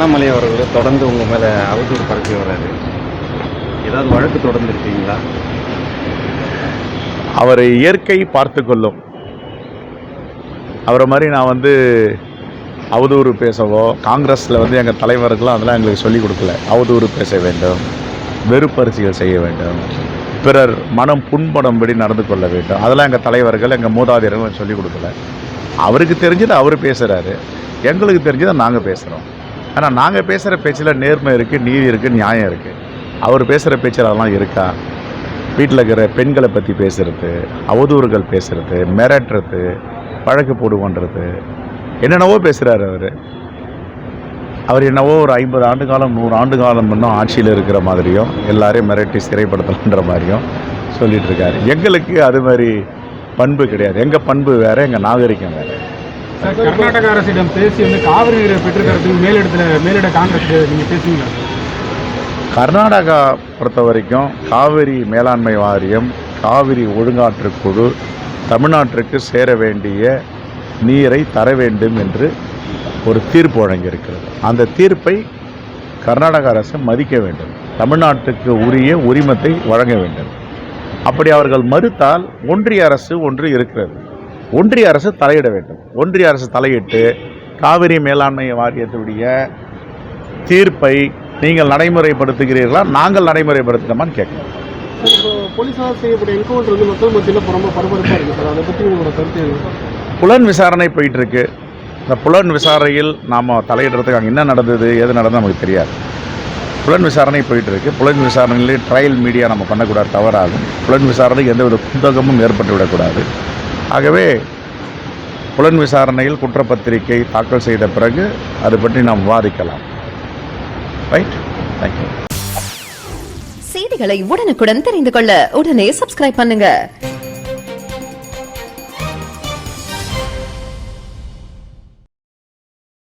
அண்ணாமலை அவர்கள் தொடர்ந்து உங்க மேல அவதூறு பரப்பி வர்றாரு. ஏதாவது வழக்கு தொடர்ந்து இருக்கீங்களா? அவரை இயற்கை பார்த்து கொள்ளும். அவரை மாதிரி நான் அவதூறு பேசவோ, காங்கிரஸில் எங்கள் தலைவர்கள்லாம் அதெல்லாம் எங்களுக்கு சொல்லிக் கொடுக்கல. அவதூறு பேச வேண்டும், வெறுப்பரசியல் செய்ய வேண்டும், பிறர் மனம் புண்படும்படி நடந்து கொள்ள வேண்டும், அதெல்லாம் எங்கள் தலைவர்கள் எங்கள் மூதாதையர்கள் சொல்லிக் கொடுக்கல. அவருக்கு தெரிஞ்சதை அவர் பேசுகிறாரு, எங்களுக்கு தெரிஞ்சதை நாங்கள் பேசுகிறோம். ஆனால் நாங்கள் பேசுகிற பேச்சில் நேர்மை இருக்குது, நீதி இருக்குது, நியாயம் இருக்குது. அவர் பேசுகிற பேச்சில் அதெல்லாம் இருக்கா? வீட்டில் இருக்கிற பெண்களை பற்றி பேசுகிறது, அவதூறுகள் பேசுகிறது, மிரட்டுறது, வழக்கு போடுவோன்றது, என்னென்னவோ பேசுகிறாரு அவர் என்னவோ ஒரு 50 ஆண்டு காலம் 100 ஆண்டு காலம் இன்னும் ஆட்சியில் இருக்கிற மாதிரியும் எல்லாரையும் மிரட்டி சிறைப்படுத்தணுன்ற மாதிரியும் சொல்லிகிட்டு இருக்காரு. எங்களுக்கு அது மாதிரி பண்பு கிடையாது. எங்கள் பண்பு வேறு, எங்கள் நாகரிகம் வேறு. கர்நாடக அரசிடம் பேசி காவிரி நீரை பெற்றுக்கிறதுக்கு மேலிட காங்கிரஸ் நீங்கள் பேசுவீங்க? கர்நாடகா பொறுத்த வரைக்கும் காவிரி மேலாண்மை வாரியம், காவிரி ஒழுங்காற்று குழு தமிழ்நாட்டிற்கு சேர வேண்டிய நீரை தர வேண்டும் என்று ஒரு தீர்ப்பு வழங்கியிருக்கிறது. அந்த தீர்ப்பை கர்நாடக அரசு மதிக்க வேண்டும், தமிழ்நாட்டுக்கு உரிய உரிமத்தை வழங்க வேண்டும். அப்படி அவர்கள் மறுத்தால் ஒன்றிய அரசு ஒன்று இருக்கிறது, ஒன்றிய அரசு தலையிட வேண்டும். ஒன்றிய அரசு தலையிட்டு காவிரி மேலாண்மை வாரியத்துடைய தீர்ப்பை நீங்கள் நடைமுறைப்படுத்துகிறீர்களா, நாங்கள் நடைமுறைப்படுத்தணுமான்னு கேட்கணும். போலீஸார் செய்யக்கூடிய என்கவுண்டர் மக்கள் மத்தியில் ரொம்ப பரபரப்பாக இருக்குது சார், அதை பற்றி உங்களோட கருத்து? புலன் விசாரணை போயிட்டுருக்கு. இந்த புலன் விசாரணையில் நாம் தலையிடுறதுக்கு அங்கே என்ன நடந்தது, எது நடந்தது நமக்கு தெரியாது. புலன் விசாரணை போயிட்டுருக்கு. புலன் விசாரணையிலே ட்ரையல் மீடியா நம்ம பண்ணக்கூடாது, தவறாகும். புலன் விசாரணைக்கு எந்தவித குந்தகமும் ஏற்பட்டு விடக்கூடாது. ஆகவே புலன் விசாரணையில் குற்றப்பத்திரிகை தாக்கல் செய்த பிறகு அது பற்றி நாம் விவாதிக்கலாம். Right, thank you. செய்திகளை உடனுக்குடன் தெரிந்து கொள்ள உடனே சப்ஸ்கிரைப் பண்ணுங்க.